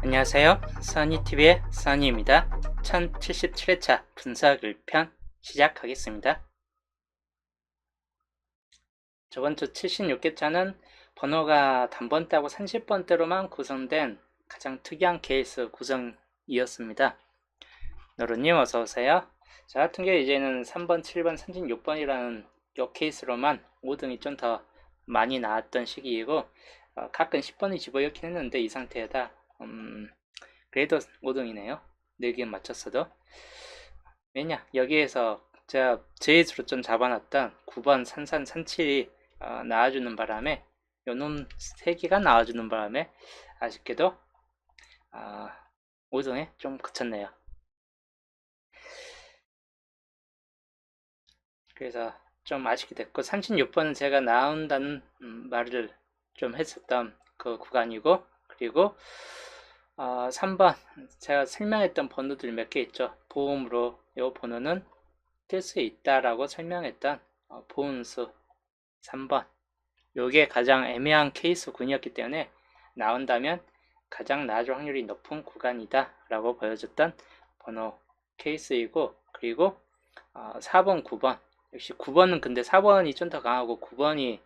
안녕하세요. 써니TV의 써니입니다. 1077회차 분석 1편 시작하겠습니다. 저번주 76회차는 번호가 단번대하고 30번대로만 구성된 가장 특이한 케이스 구성이었습니다. 노루님 어서오세요. 저 같은 경우 이제는 3번, 7번, 36번이라는 요 케이스로만 5등이 좀 더 많이 나왔던 시기이고 가끔 10번이 집어넣긴 했는데 이 상태에다 그래도 5등이네요. 4개 맞췄어도. 왜냐 여기에서 제가 제이스로 좀 잡아놨던 9번 산산 산칠이 나와주는 바람에 요놈 3개가 나와주는 바람에 아쉽게도 5등에 좀 그쳤네요. 그래서 좀 아쉽게 됐고 36번은 제가 나온다는 말을 좀 했었던 그 구간이고, 그리고 3번 제가 설명했던 번호들 몇 개 있죠. 보험으로 이 번호는 뜰 수 있다라고 설명했던 보험수 3번, 요게 가장 애매한 케이스군이었기 때문에 나온다면 가장 나아질 확률이 높은 구간이다 라고 보여줬던 번호 케이스이고, 그리고 4번 9번 역시 9번은 근데 4번이 좀 더 강하고 9번이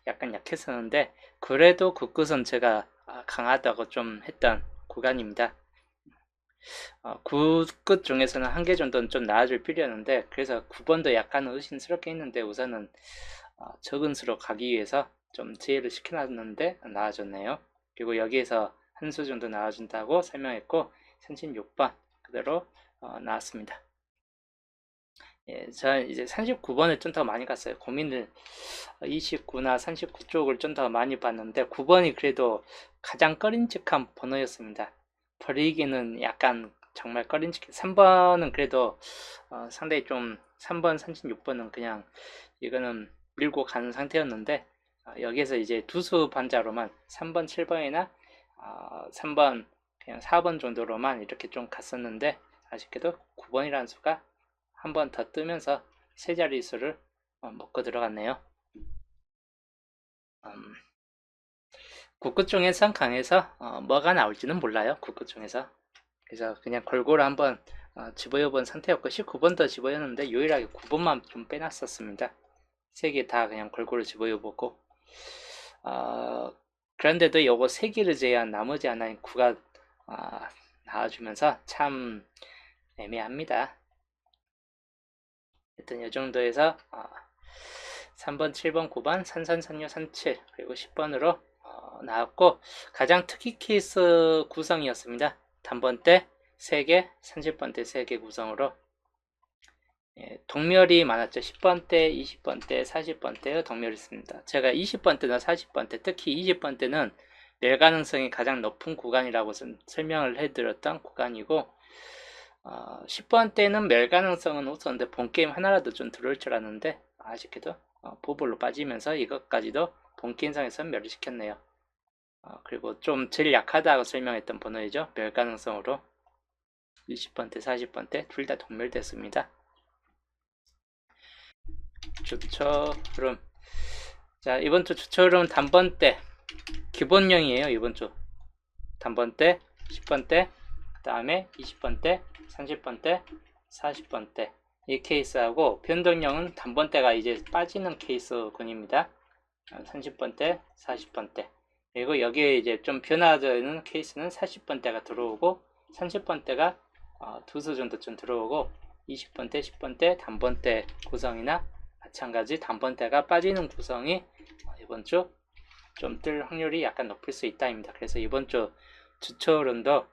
약간 약했었는데 그래도 그 끝은 제가 강하다고 좀 했던 구간입니다. 구 끝 중에서는 한 개 정도는 좀 나아질 필요였는데, 그래서 9번도 약간 의심스럽게 했는데 우선은 적은 수로 가기 위해서 좀 제외를 시켜놨는데 나아졌네요. 그리고 여기에서 한 수 정도 나아준다고 설명했고 36번 그대로 나왔습니다. 예, 저는 이제 39번을 좀 더 많이 갔어요. 고민을 29나 39 쪽을 좀 더 많이 봤는데 9번이 그래도 가장 꺼림칙한 번호였습니다. 버리기는 약간 정말 꺼림칙해. 3번은 그래도 상당히 좀 3번, 36번은 그냥 이거는 밀고 가는 상태였는데 여기에서 이제 두수 반자로만 3번, 7번이나 3번, 그냥 4번 정도로만 이렇게 좀 갔었는데 아쉽게도 9번이라는 수가 한 번 더 뜨면서 세 자릿수를 먹고 들어갔네요. 국구 중에선 강해서 뭐가 나올지는 몰라요. 국구 중에서. 그래서 그냥 골고루 한번 집어여본 상태였고 19번도 집어였는데 유일하게 9번만 좀 빼놨었습니다. 세 개 다 그냥 골고루 집어여보고 그런데도 요거 세 개를 제외한 나머지 하나인 9가 나와주면서 참 애매합니다. 하여튼 이 정도에서 3번, 7번, 9번, 산산, 산유, 산칠 그리고 10번으로 나왔고 가장 특이 케이스 구성이었습니다. 단번대 3개, 30번대 3개 구성으로 동멸이 많았죠. 10번대, 20번대, 40번대의 동멸이 있습니다. 제가 20번대나 40번대, 특히 20번대는 멸 가능성이 가장 높은 구간이라고 설명을 해드렸던 구간이고 10번대는 멸 가능성은 없었는데 본게임 하나라도 좀 들어올 줄 알았는데 아쉽게도 보볼로 빠지면서 이것까지도 본게임상에서 멸을 시켰네요. 그리고 좀 제일 약하다고 설명했던 번호이죠. 멸 가능성으로 20번대, 40번대 둘 다 동멸됐습니다. 주초 흐름. 자, 이번 주 주초 흐름 단번대 기본형이에요. 이번 주 단번대 10번대, 그 다음에 20번대, 30번대, 40번대 이 케이스하고 변동형은 단번대가 이제 빠지는 케이스군입니다. 30번대, 40번대. 그리고 여기에 이제 좀 변화되는 케이스는 40번대가 들어오고 30번대가 두 수 정도 좀 들어오고 20번대, 10번대 단번대 구성이나 마찬가지 단번대가 빠지는 구성이 이번 주 좀 뜰 확률이 약간 높을 수 있다입니다. 그래서 이번 주 주초 흐름도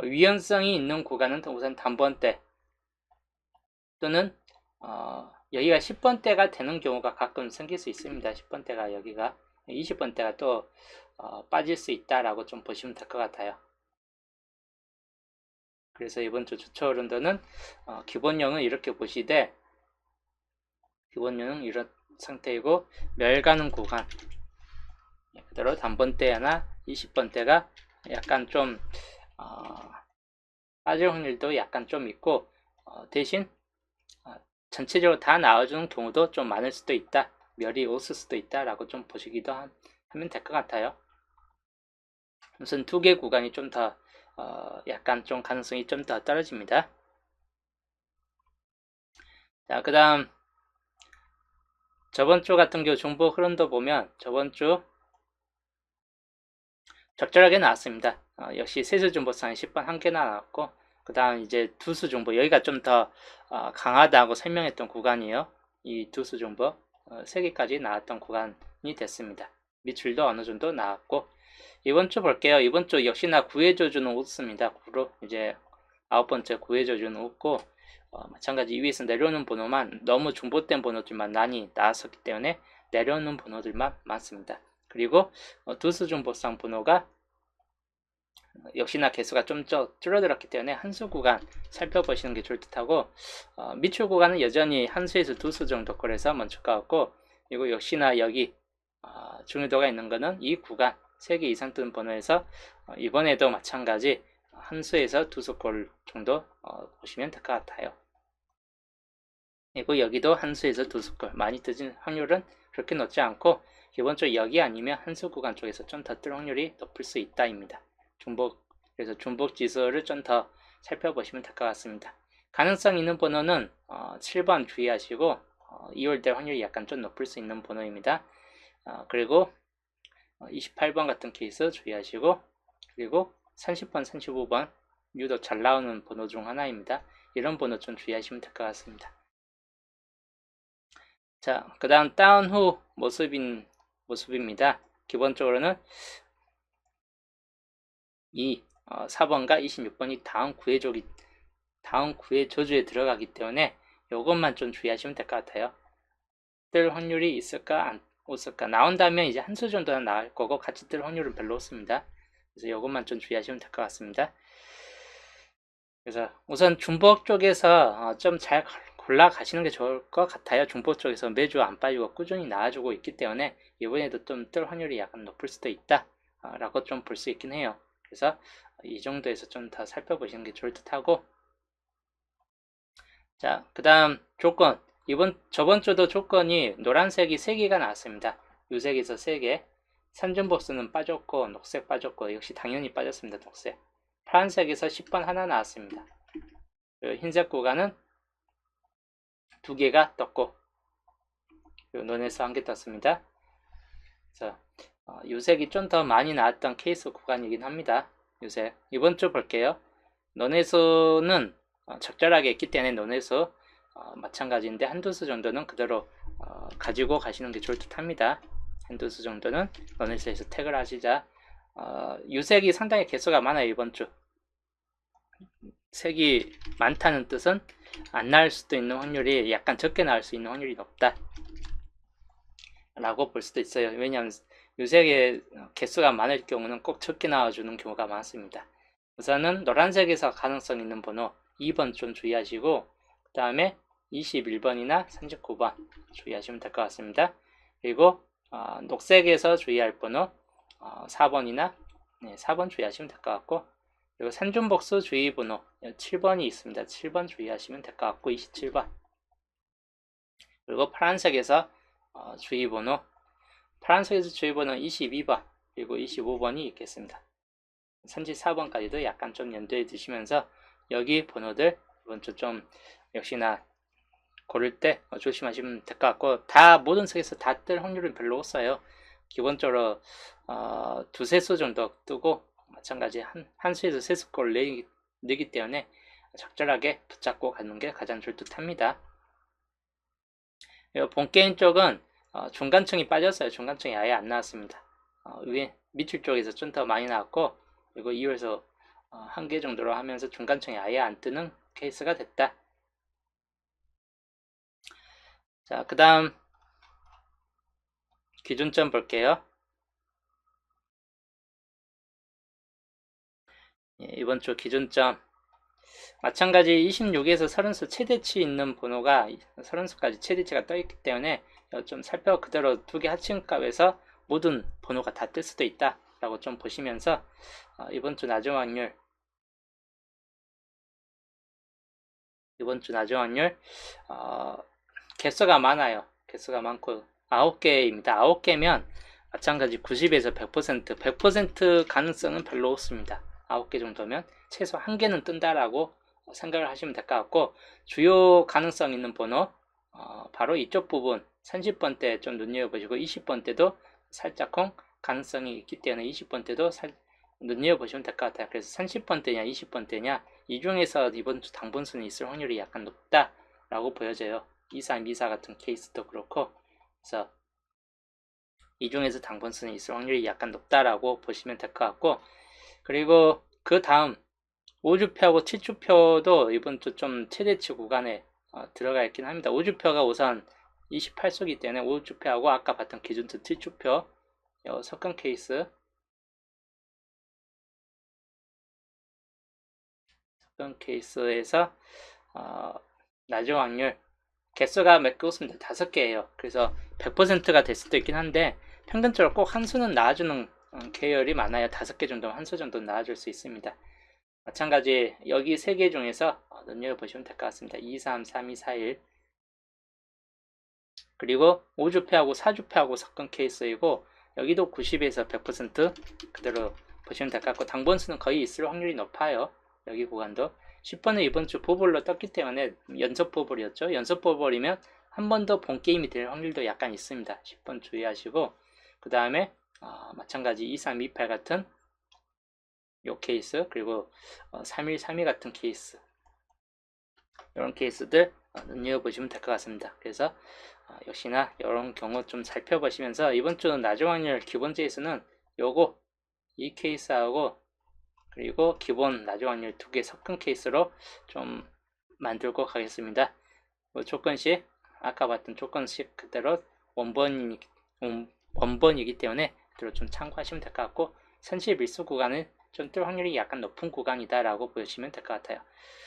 위험성이 있는 구간은 우선 단번대 또는 여기가 10번대가 되는 경우가 가끔 생길 수 있습니다. 10번대가 여기가 20번대가 또 빠질 수 있다라고 좀 보시면 될 것 같아요. 그래서 이번 주 주초 흐름도는 기본형은 이렇게 보시되 기본형은 이런 상태이고 멸 가는 구간 그대로 단번대나 20번대가 약간 좀 빠질 확률도 약간 좀 있고 대신 전체적으로 다 나와주는 경우도 좀 많을 수도 있다. 멸이 없을 수도 있다 라고 좀 보시기도 하면 될 것 같아요. 우선 두 개 구간이 좀 더 약간 좀 가능성이 좀 더 떨어집니다. 자, 그 다음 저번 주 같은 경우 중복 흐름도 보면 저번 주 적절하게 나왔습니다. 역시 세수 중보상에 10번 한 개나 나왔고, 그 다음 이제 두수 중보, 여기가 좀 더 강하다고 설명했던 구간이에요. 이 두수 중보 3개까지 나왔던 구간이 됐습니다. 밑줄도 어느 정도 나왔고, 이번 주 볼게요. 이번 주 역시나 구해줘주는 웃습니다. 9로 이제 9번째 구해줘주는 웃고, 마찬가지 위에서 내려오는 번호만 너무 중보된 번호들만 많이 나왔었기 때문에 내려오는 번호들만 많습니다. 그리고 두수 중보상 번호가 역시나 개수가 좀 줄어들었기 때문에 한수 구간 살펴보시는 게 좋을 듯하고, 밑줄 구간은 여전히 한수에서 두수 정도 거래서 멈출 것 같고, 그리고 역시나 여기 중요도가 있는 거는 이 구간 3개 이상 뜨는 번호에서 이번에도 마찬가지 한수에서 두수꼴 정도 보시면 될 것 같아요. 그리고 여기도 한수에서 두수꼴 많이 뜨진 확률은 그렇게 높지 않고, 기본적으로 여기 아니면 한수 구간 쪽에서 좀 더 뜰 확률이 높을 수 있다입니다. 그래서 중복 지수를 좀 더 살펴보시면 될 것 같습니다. 가능성 있는 번호는 7번 주의하시고 2월될 확률이 약간 좀 높을 수 있는 번호입니다. 그리고 28번 같은 케이스 주의하시고, 그리고 30번, 35번 유독 잘 나오는 번호 중 하나입니다. 이런 번호 좀 주의하시면 될 것 같습니다. 자, 그 다음 다운 후 모습입니다. 기본적으로는 이 4번과 26번이 다음 구해저주에 들어가기 때문에 이것만 좀 주의하시면 될 것 같아요. 뜰 확률이 있을까 안 없을까, 나온다면 이제 한 수 정도는 나올 거고 같이 뜰 확률은 별로 없습니다. 그래서 이것만 좀 주의하시면 될 것 같습니다. 그래서 우선 중복 쪽에서 좀 잘 골라 가시는 게 좋을 것 같아요. 중복 쪽에서 매주 안 빠지고 꾸준히 나와주고 있기 때문에 이번에도 좀 뜰 확률이 약간 높을 수도 있다 라고 좀 볼 수 있긴 해요. 그래서 이 정도에서 좀 더 살펴보시는 게 좋을 듯 하고, 자, 그 다음 조건. 저번 주도 조건이 노란색이 3개가 나왔습니다. 요색에서 3개. 산준복수는 빠졌고, 녹색 빠졌고, 역시 당연히 빠졌습니다. 녹색. 파란색에서 10번 하나 나왔습니다. 흰색 구간은 2개가 떴고, 논에서 1개 떴습니다. 그래서 요색이 좀 더 많이 나왔던 케이스 구간이긴 합니다. 요색. 이번 주 볼게요. 논에서는 적절하게 있기 때문에 논에서 마찬가지인데 한두 수 정도는 그대로 가지고 가시는 게 좋을 듯 합니다. 한두 수 정도는 논에서에서 택을 하시자. 유색이 상당히 개수가 많아요. 이번 주 색이 많다는 뜻은 안 나올 수도 있는 확률이 약간 적게 나올 수 있는 확률이 높다 라고 볼 수도 있어요. 왜냐하면 유색의 개수가 많을 경우는 꼭 적게 나와주는 경우가 많습니다. 우선은 노란색에서 가능성 있는 번호 2번 좀 주의하시고, 그 다음에 21번이나 39번 주의하시면 될 것 같습니다. 그리고 녹색에서 주의할 번호 4번이나 4번 주의하시면 될 것 같고, 그리고 산준복수 주의 번호 7번이 있습니다. 7번 주의하시면 될 것 같고, 27번. 그리고 파란색에서 주의번호, 파란색에서 주의번호 22번, 그리고 25번이 있겠습니다. 34번까지도 약간 좀 염두에 두시면서 여기 번호들 이번 주 좀 역시나 고를 때 조심하시면 될 것 같고, 모든 색에서 다 뜰 확률은 별로 없어요. 기본적으로 두세 수 정도 뜨고, 마찬가지 한 수에서 세 수꼴 내기 때문에 적절하게 붙잡고 가는 게 가장 좋을 듯 합니다. 본게임 쪽은 중간층이 빠졌어요. 중간층이 아예 안 나왔습니다. 위에 밑줄 쪽에서 좀 더 많이 나왔고, 그리고 2월에서 1개 정도로 하면서 중간층이 아예 안 뜨는 케이스가 됐다. 자, 그 다음 기준점 볼게요. 이번 주 기준점 마찬가지 26에서 30수 최대치 있는 번호가 30수까지 최대치가 떠있기 때문에 좀 그대로 두 개 합친값에서 모든 번호가 다 뜰 수도 있다 라고 좀 보시면서 이번 주 나중 확률 개수가 많아요. 개수가 많고 9개입니다. 9개면 마찬가지 90에서 100% 가능성은 별로 없습니다. 9개 정도면 최소 1개는 뜬다라고 생각을 하시면 될 것 같고, 주요 가능성 있는 번호 바로 이쪽 부분 30번대 좀 눈여겨보시고 20번대도 살짝쿵 가능성이 있기 때문에 20번대도 눈여겨보시면 될 것 같아요. 그래서 30번대냐 20번대냐 이 중에서 이번 주 당분순이 있을 확률이 약간 높다라고 보여져요. 23, 24 같은 케이스도 그렇고, 그래서 이 중에서 당분순이 있을 확률이 약간 높다라고 보시면 될 것 같고, 그리고 그 다음 5주표하고 7주표도 이번 주 좀 최대치 구간에 들어가 있긴 합니다. 5주표가 우선 28수기 때문에 5주표하고 아까 봤던 기준수 7주표 석권 케이스, 석권 케이스에서 낮은 확률 개수가 몇 개 없습니다. 5개예요. 그래서 100%가 될 수도 있긴 한데 평균적으로 꼭 한 수는 나와주는 계열이 많아요. 5개 정도, 한 수 정도 나와줄 수 있습니다. 마찬가지 여기 3개 중에서 눈여겨보시면 될 것 같습니다. 2, 3, 3, 2, 4, 1 그리고 5주표하고 4주표하고 섞은 케이스이고, 여기도 90에서 100% 그대로 보시면 될 것 같고, 당번수는 거의 있을 확률이 높아요. 여기 구간도 10번은 이번 주 보볼로 떴기 때문에 연속 보볼이었죠. 연속 보볼이면 한 번 더 본 게임이 될 확률도 약간 있습니다. 10번 주의하시고, 그 다음에 마찬가지 23, 28 같은 요 케이스, 그리고 31, 32 같은 케이스, 이런 케이스들 눈여겨보시면 될 것 같습니다. 그래서 역시나 이런 경우 좀 살펴보시면서 이번 주는 낮은 확률 기본 제이스는 요거 이 케이스하고 그리고 기본 낮은 확률 2개 섞은 케이스로 좀 만들고 가겠습니다. 뭐 조건식 아까 봤던 조건식 그대로 원본이기 때문에 그대로 좀 참고하시면 될 것 같고, 31수 구간은 좀 뜰 확률이 약간 높은 구간이다 라고 보시면 될 것 같아요.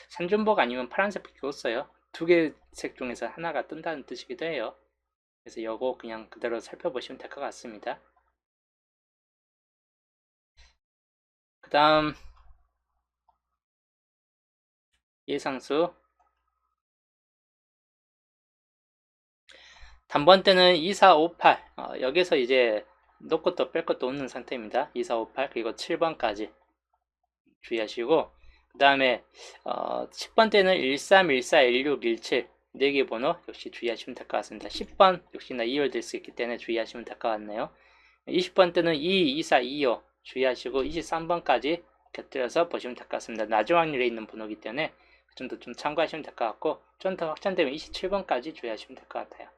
산준복 아니면 파란색 빛이 없어요. 2개 색 중에서 하나가 뜬다는 뜻이기도 해요. 그래서 이거 그냥 그대로 살펴보시면 될 것 같습니다. 그 다음 예상수 단번대는 2458 여기서 이제 놓을 것도 뺄 것도 없는 상태입니다. 2458 그리고 7번까지 주의하시고, 그 다음에 10번대는 13, 14, 16, 17 4개 번호 역시 주의하시면 될 것 같습니다. 10번 역시나 2열 될 수 있기 때문에 주의하시면 될 것 같네요. 20번대는 2, 24, 25 주의하시고 23번까지 곁들여서 보시면 될 것 같습니다. 낮은 확률에 있는 번호이기 때문에 그 정도 좀 참고하시면 될 것 같고, 좀 더 확장되면 27번까지 주의하시면 될 것 같아요.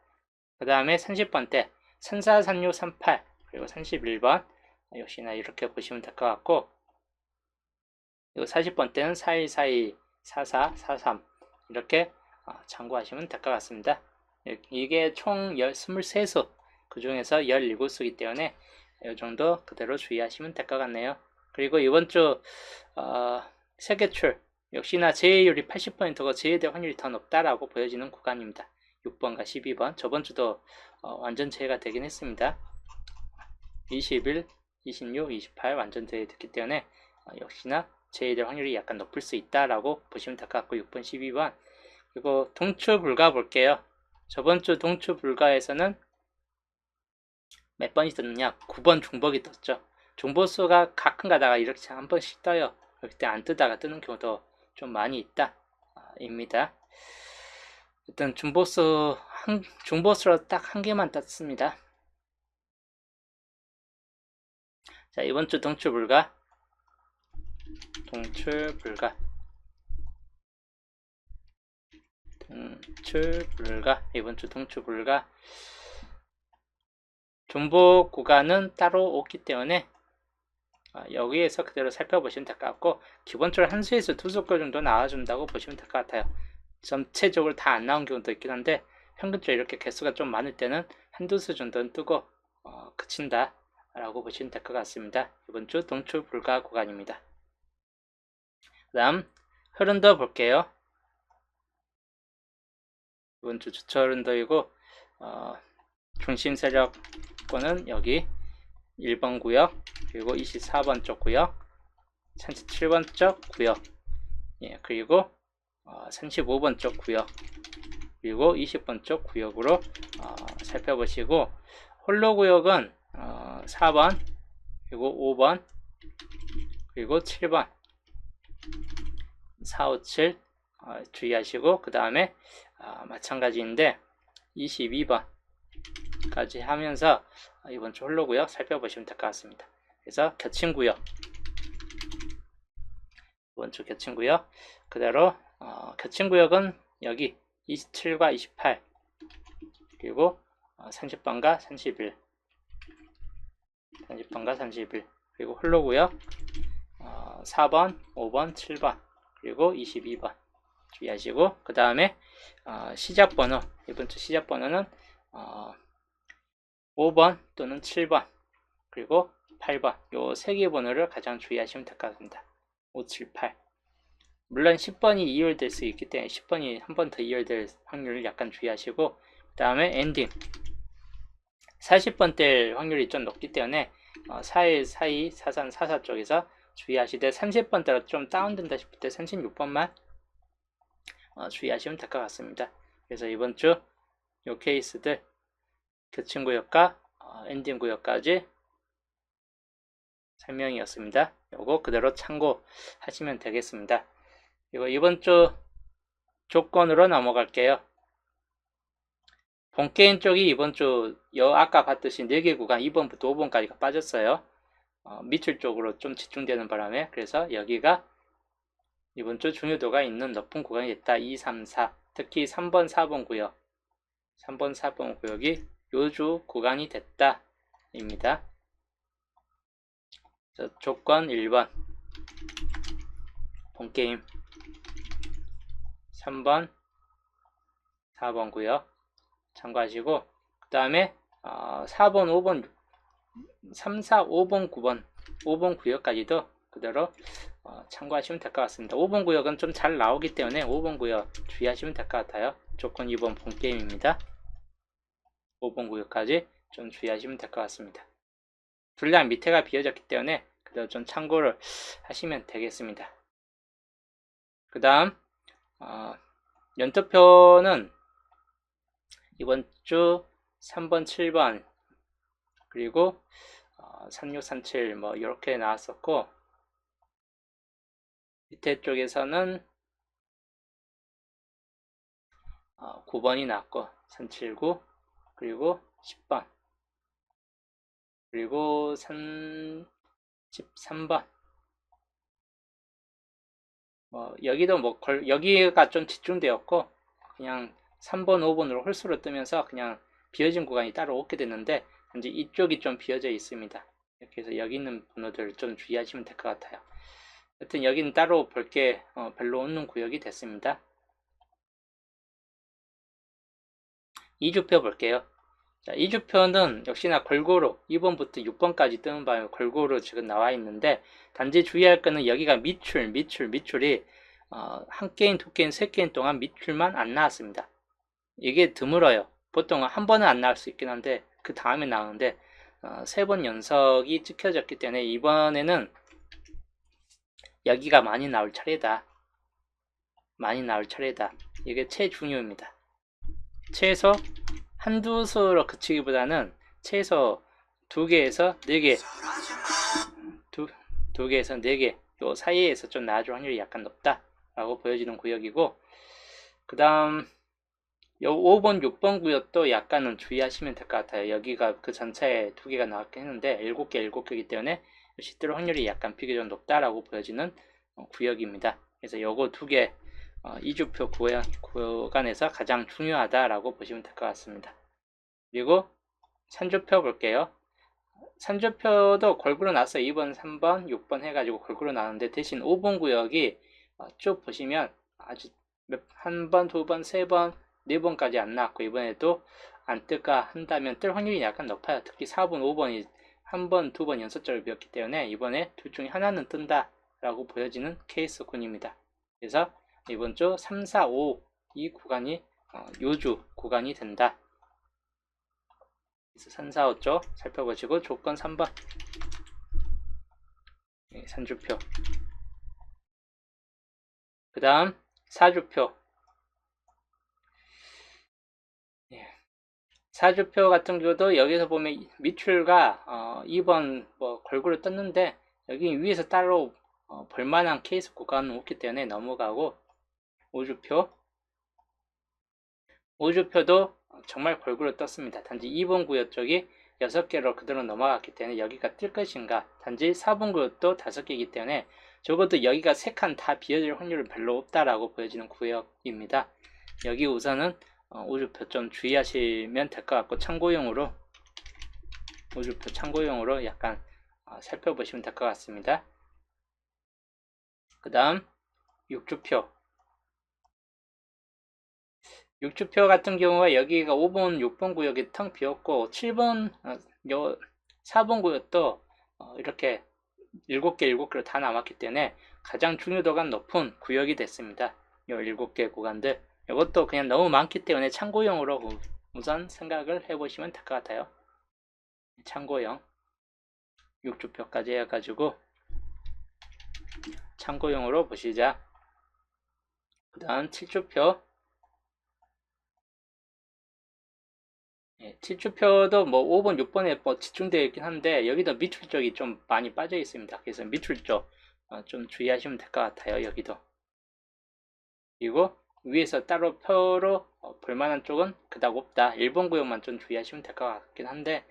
그 다음에 30번대 34, 36, 38 그리고 31번 역시나 이렇게 보시면 될 것 같고, 그리고 40번대는 41, 42, 44, 43 이렇게 참고하시면 될 것 같습니다. 이게 총 23수 그 중에서 17수이기 때문에 이 정도 그대로 주의하시면 될 것 같네요. 그리고 이번 주 세계출 역시나 제외율이 80%가 제외될 확률이 더 높다라고 보여지는 구간입니다. 6번과 12번 저번 주도 완전 제외가 되긴 했습니다. 21, 26, 28 완전 제외됐기 때문에 역시나 제외될 확률이 약간 높을 수 있다라고 보시면 될 것 같고, 6번, 12번 그리고 동추 불가 볼게요. 저번 주 동추 불가에서는 몇 번이 떴느냐? 9번 중복이 떴죠. 중복수가 가끔 가다가 이렇게 한 번씩 떠요. 그때 안 뜨다가 뜨는 경우도 좀 많이 있다 입니다. 일단 중복수로 딱 한 개만 떴습니다. 자, 이번 주 동추 불가 이번 주 동추 불가 중복 구간은 따로 없기 때문에 여기에서 그대로 살펴보시면 될 것 같고, 기본적으로 한 수에서 두 수꼴 정도 나와준다고 보시면 될 것 같아요. 전체적으로 다 안 나온 경우도 있긴 한데 평균적으로 이렇게 개수가 좀 많을 때는 한두 수 정도는 뜨고 그친다 라고 보시면 될 것 같습니다. 이번 주 동추 불가 구간입니다. 그 다음 흐른도 볼게요. 이번 주 주초 흐른도이고 중심 세력권은 여기 1번 구역 그리고 24번 쪽 구역 37번 쪽 구역 그리고 35번 쪽 구역 그리고 20번 쪽 구역으로 살펴보시고, 홀로 구역은 4번, 그리고 5번, 그리고 7번, 4, 5, 7 주의하시고, 그 다음에 마찬가지인데 22번까지 하면서 이번 주 홀로구역 살펴보시면 될 것 같습니다. 그래서 겹친구역, 이번 주 겹친구역 그대로 겹친구역은 여기 27과 28, 그리고 30번과 31, 30번과 31, 그리고 홀로구역 4번, 5번, 7번, 그리고 22번 주의하시고, 그 다음에 시작번호, 이번 주 시작번호는 5번 또는 7번, 그리고 8번, 요 세 개 번호를 가장 주의하시면 될 것 같습니다. 5, 7, 8. 물론 10번이 이율될 수 있기 때문에 10번이 한 번 더 이율될 확률을 약간 주의하시고, 그 다음에 엔딩 40번 될 확률이 좀 높기 때문에 41, 42, 43, 44 쪽에서 주의하시되, 30번 대로 좀 다운된다 싶을 때 36번만 주의하시면 될 것 같습니다. 그래서 이번 주 요 케이스들 겹친 구역과 엔딩 구역까지 설명이었습니다. 요거 그대로 참고하시면 되겠습니다. 그리고 이번 주 조건으로 넘어갈게요. 본게임 쪽이 이번 주 아까 봤듯이 4개 구간 2번부터 5번까지가 빠졌어요. 밑줄 쪽으로 좀 집중되는 바람에, 그래서 여기가 이번 주 중요도가 있는 높은 구간이 됐다. 2, 3, 4, 특히 3번, 4번 구역, 3번, 4번 구역이 요주 구간이 됐다 입니다. 조건 1번 본게임 3번, 4번 구역 참고하시고, 그 다음에 4번, 5번, 3, 4, 5번, 9번, 5번 구역까지도 그대로 참고하시면 될 것 같습니다. 5번 구역은 좀 잘 나오기 때문에 5번 구역 주의하시면 될 것 같아요. 조건 2번 본게임입니다. 5번 구역까지 좀 주의하시면 될 것 같습니다. 분량 밑에가 비어졌기 때문에 그대로 좀 참고를 하시면 되겠습니다. 그 다음 연토표는 이번 주 3번, 7번, 그리고 36, 37 뭐 이렇게 나왔었고, 밑에 쪽에서는 9번이 나왔고 379, 그리고 10번, 그리고 13번 여기도 여기가 좀 집중되었고, 그냥 3번, 5번으로 홀수로 뜨면서 그냥 비어진 구간이 따로 없게 됐는데, 현재 이쪽이 좀 비어져 있습니다. 이렇게 해서 여기 있는 번호들 좀 주의하시면 될 것 같아요. 여튼 여기는 따로 볼 게 별로 없는 구역이 됐습니다. 2주표 볼게요. 자, 2주표는 역시나 골고루 2번부터 6번까지 뜨는 바에 골고루 지금 나와 있는데, 단지 주의할 거는 여기가 밑줄이 한 게임, 두 게임, 세 게임 동안 밑줄만 안 나왔습니다. 이게 드물어요. 보통 한 번은 안 나올 수 있긴 한데 그 다음에 나오는데 3번 연속이 찍혀졌기 때문에 이번에는 여기가 많이 나올 차례다. 이게 최중요입니다. 최소 한두 수로 그치기보다는 최소 2개에서 4개, 2개에서 4개 요 사이에서 좀 나아질 확률이 약간 높다라고 보여지는 구역이고, 그 다음 요 5번, 6번 구역도 약간은 주의하시면 될 것 같아요. 여기가 그 전체에 2개가 나왔긴 했는데 7개이기 때문에 실제로 확률이 약간 비교적 높다라고 보여지는 구역입니다. 그래서 요거 2개 2주표 구간에서 가장 중요하다라고 보시면 될 것 같습니다. 그리고 3주표 볼게요. 3주표도 골고루 나왔어요. 2번, 3번, 6번 해가지고 골고루 나왔는데, 대신 5번 구역이 쭉 보시면 아주 한 번, 두 번, 세 번, 4번까지 안 나왔고, 이번에도 안 뜰까 한다면 뜰 확률이 약간 높아요. 특히 4번, 5번이 한 번, 두 번 연속적으로 비었기 때문에 이번에 둘 중에 하나는 뜬다 라고 보여지는 케이스군입니다. 그래서 이번 주 3, 4, 5 이 구간이 요주 구간이 된다. 그래서 3, 4, 5 쪽 살펴보시고, 조건 3번 3주표, 그 다음 4주표 사주표 같은 경우도 여기서 보면 밑줄과 2번 뭐 골고루 떴는데 여기 위에서 따로 볼만한 케이스 구간은 없기 때문에 넘어가고, 우주표도 정말 골고루 떴습니다. 단지 2번 구역 쪽이 6개로 그대로 넘어갔기 때문에 여기가 뜰 것인가, 단지 4번 구역도 5개이기 때문에 적어도 여기가 3칸 다 비어질 확률은 별로 없다라고 보여지는 구역입니다. 여기 우선은 우주표 좀 주의하시면 될 것 같고, 우주표 참고용으로 약간 살펴보시면 될 것 같습니다. 그 다음 육주표 같은 경우가 여기가 5번, 6번 구역이 텅 비었고 7번, 4번 구역도 이렇게 7개로 다 남았기 때문에 가장 중요도가 높은 구역이 됐습니다. 이 7개 구간들, 이것도 그냥 너무 많기 때문에 참고용으로 우선 생각을 해보시면 될 것 같아요. 참고용 6주표까지 해가지고 참고용으로 보시자. 그 다음 7주표. 7주표도 뭐 5번, 6번에 뭐 집중되어 있긴 한데 여기도 밑줄 쪽이 좀 많이 빠져 있습니다. 그래서 밑줄 쪽 좀 주의하시면 될 것 같아요. 여기도. 그리고 위에서 따로 표로 볼만한 쪽은 그닥 없다. 1번 구역만 좀 주의하시면 될 것 같긴 한데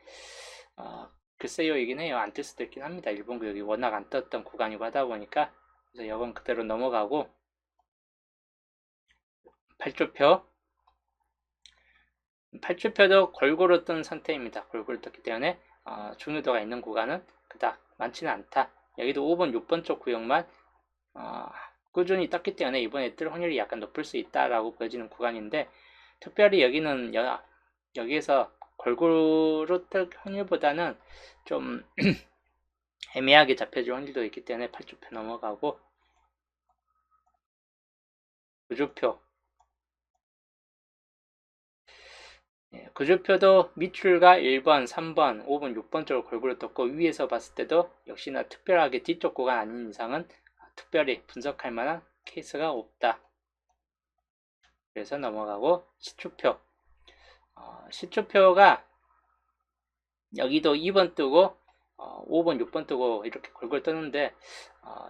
글쎄요, 이긴 해요. 안 뜰 수도 있긴 합니다. 1번 구역이 워낙 안 떴던 구간이고 하다 보니까. 그래서 이건 그대로 넘어가고, 8주표도 골고루 뜬 상태입니다. 골고루 떴기 때문에 중요도가 있는 구간은 그닥 많지는 않다. 여기도 5번, 6번 쪽 구역만 꾸준히 떴기 때문에 이번에 뜰 확률이 약간 높을 수 있다라고 보여지는 구간인데, 특별히 여기는 여기에서 골고루 뜰 확률보다는 좀 애매하게 잡혀질 확률도 있기 때문에 8주표 넘어가고, 9주표. 9주표도 밑줄과 1번, 3번, 5번, 6번 쪽으로 골고루 떴고, 위에서 봤을 때도 역시나 특별하게 뒤쪽 구간 아닌 이상은 특별히 분석할 만한 케이스가 없다. 그래서 넘어가고, 10주표. 10주표가 여기도 2번 뜨고 5번, 6번 뜨고 이렇게 골고루 뜨는데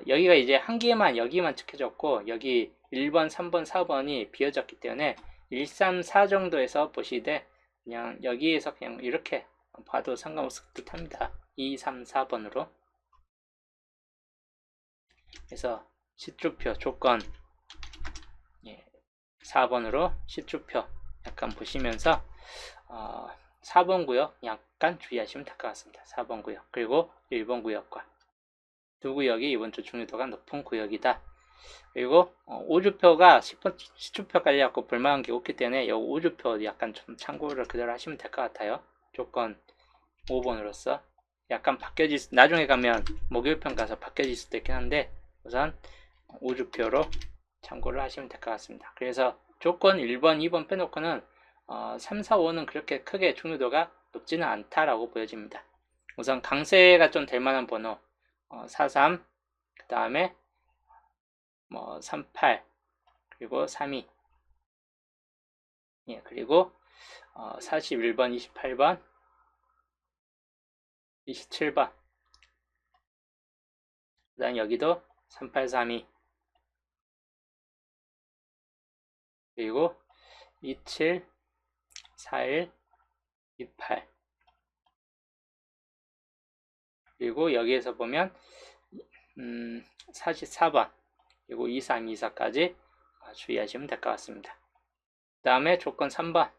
여기가 이제 한 개만 여기만 찍혀졌고 여기 1번, 3번, 4번이 비어졌기 때문에 1, 3, 4 정도에서 보시되 그냥 여기에서 그냥 이렇게 봐도 상관없을 듯 합니다. 2, 3, 4번으로. 그래서 시주표 조건 4번으로 시주표 약간 보시면서 4번 구역 약간 주의하시면 될 것 같습니다. 4번 구역 그리고 1번 구역과 두 구역이 이번 주 중요도가 높은 구역이다. 그리고 5주표가 10주표까지 갖고 볼만한 게 없기 때문에 이 5주표 약간 좀 참고를 그대로 하시면 될 것 같아요. 조건 5번으로서 약간 나중에 가면 목요일편 가서 바뀌어질 수도 있긴 한데 우선 5주표로 참고를 하시면 될 것 같습니다. 그래서 조건 1번, 2번 빼놓고는 3, 4, 5는 그렇게 크게 중요도가 높지는 않다라고 보여집니다. 우선 강세가 좀 될 만한 번호 4, 3, 그 다음에 뭐 3, 8, 그리고 3, 2, 그리고 41번, 28번, 27번, 그 다음 여기도 3, 8, 3, 2, 그리고 27, 41, 28, 그리고 여기에서 보면 44번, 그리고 23, 24까지 주의하시면 될 것 같습니다. 그 다음에 조건 3번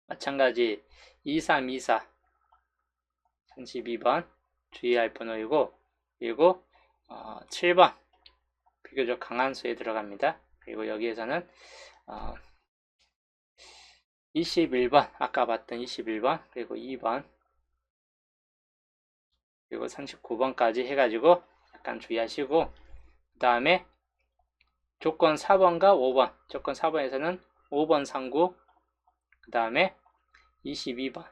마찬가지 23, 24, 32번 주의할 번호이고, 그리고 7번 비교적 강한 수에 들어갑니다. 그리고 여기에서는 21번 아까 봤던 21번 그리고 2번 그리고 39번까지 해가지고 약간 주의하시고, 그 다음에 조건 4번과 5번 조건 4번에서는 5번 상구, 그 다음에 22번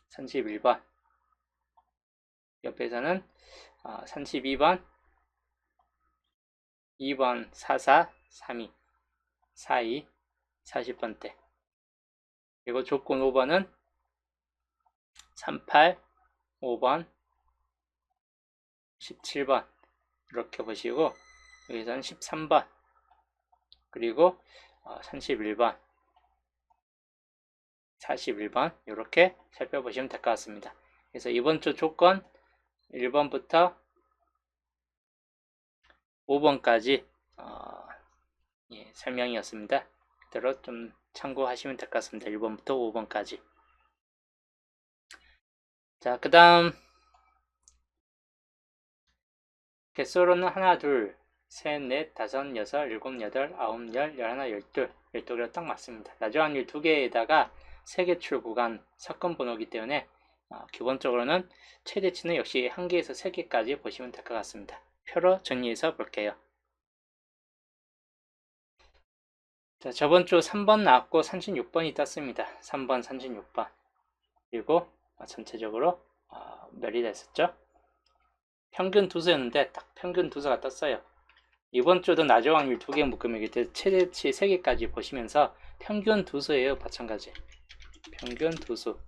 31번 옆에서는 32번 2번 44, 32, 42, 40번대 그리고 조건 5번은 38, 5번, 17번 이렇게 보시고 여기서는 13번 그리고 31번 41번 이렇게 살펴보시면 될 것 같습니다. 그래서 이번 주 조건 1번부터 5번까지 설명이었습니다. 그대로 좀 참고하시면 될 것 같습니다. 1번부터 5번까지. 자, 그 다음 개수로는 하나, 둘, 셋, 넷, 다섯, 여섯, 일곱, 여덟, 아홉, 열, 열하나, 열둘, 12개로 딱 맞습니다. 나조확률 2개에다가 3개 출 구간 사건 번호이기 때문에 기본적으로는 최대치는 역시 1개에서 3개까지 보시면 될 것 같습니다. 표로 정리해서 볼게요. 자, 저번 주 3번 나왔고 36번이 떴습니다. 3번, 36번. 그리고 전체적으로 몇이 됐었죠? 평균 두수였는데 딱 평균 두수가 떴어요. 이번 주도 낮은 확률 2개 묶음이기 때문에 최대치 3개까지 보시면서 평균 두수예요. 마찬가지. 평균 두수.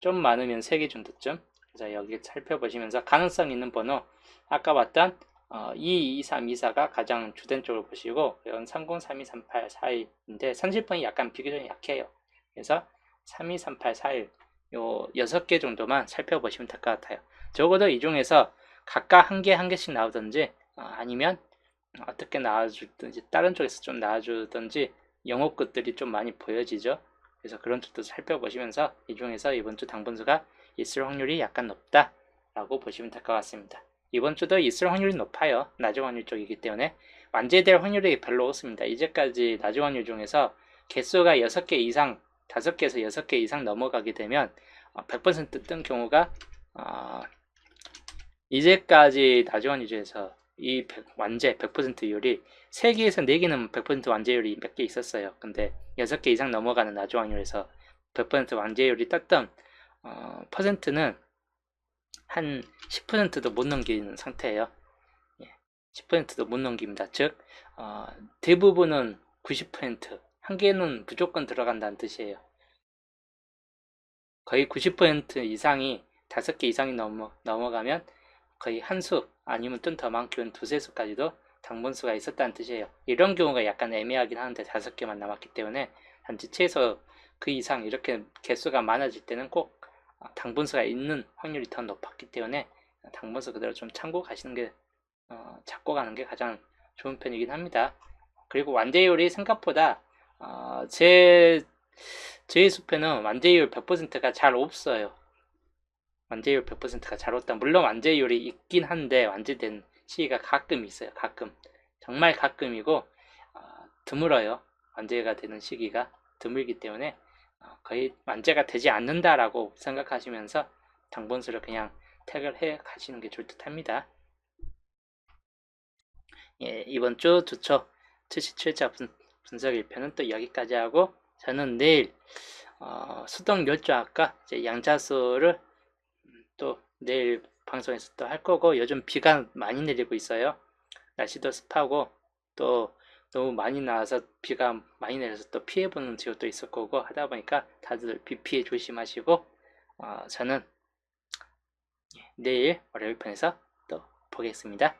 좀 많으면 3개 정도쯤. 그래서 여기 살펴보시면서 가능성 있는 번호 아까 봤던 2, 2, 3, 2, 4가 가장 주된 쪽으로 보시고 이건 30, 32, 38, 41인데 30번이 약간 비교적 약해요. 그래서 32, 38, 41 요 6개 정도만 살펴보시면 될 것 같아요. 적어도 이 중에서 각각 한 개씩 나오든지 아니면 어떻게 나와주든지 다른 쪽에서 좀 나와주든지 영업 것들이 좀 많이 보여지죠. 그래서 그런 쪽도 살펴보시면서 이 중에서 이번 주 당분수가 있을 확률이 약간 높다 라고 보시면 될 것 같습니다. 이번 주도 있을 확률이 높아요. 낮은 확률 쪽이기 때문에 완제될 확률이 별로 없습니다. 이제까지 낮은 확률 중에서 개수가 6개 이상 5개에서 6개 이상 넘어가게 되면 100%뜬 경우가 이제까지 낮은 확률 중에서 이 완제 100%율이 3개에서 4개는 100% 완제율이 몇 개 있었어요. 근데 6개 이상 넘어가는 낮은 확률에서 100% 완제율이 떴던 퍼센트는 한 10%도 못 넘기는 상태예요. 10%도 못 넘깁니다. 즉 대부분은 90%, 한 개는 무조건 들어간다는 뜻이에요. 거의 90% 이상이 5개 이상이 넘어가면 거의 한 수 아니면 좀 더 많게는 두세 수까지도 당분수가 있었다는 뜻이에요. 이런 경우가 약간 애매하긴 하는데 5개만 남았기 때문에 단지 최소 그 이상 이렇게 개수가 많아질 때는 꼭 당분수가 있는 확률이 더 높았기 때문에 당분수 그대로 좀 참고 가시는 게 잡고 가는 게 가장 좋은 편이긴 합니다. 그리고 완제율이 생각보다 저희 숲에는 완제율 100%가 잘 없어요. 완제율 100%가 잘 없다. 물론 완제율이 있긴 한데 완제된 시기가 가끔 있어요. 가끔. 정말 가끔이고 드물어요. 완제가 되는 시기가 드물기 때문에 거의 완제가 되지 않는다라고 생각하시면서 당분수를 그냥 택을 해 가시는 게 좋을 듯 합니다. 예, 이번 주 주초 77차 분석 1편은 또 여기까지 하고 저는 내일 수동 열조학과 양자수를 또 내일 방송에서 또 할 거고 요즘 비가 많이 내리고 있어요. 날씨도 습하고 또 너무 많이 나와서 비가 많이 내려서 또 피해보는 지역도 있을 거고 하다 보니까 다들 비 피해 조심하시고 저는 내일 월요일 편에서 또 보겠습니다.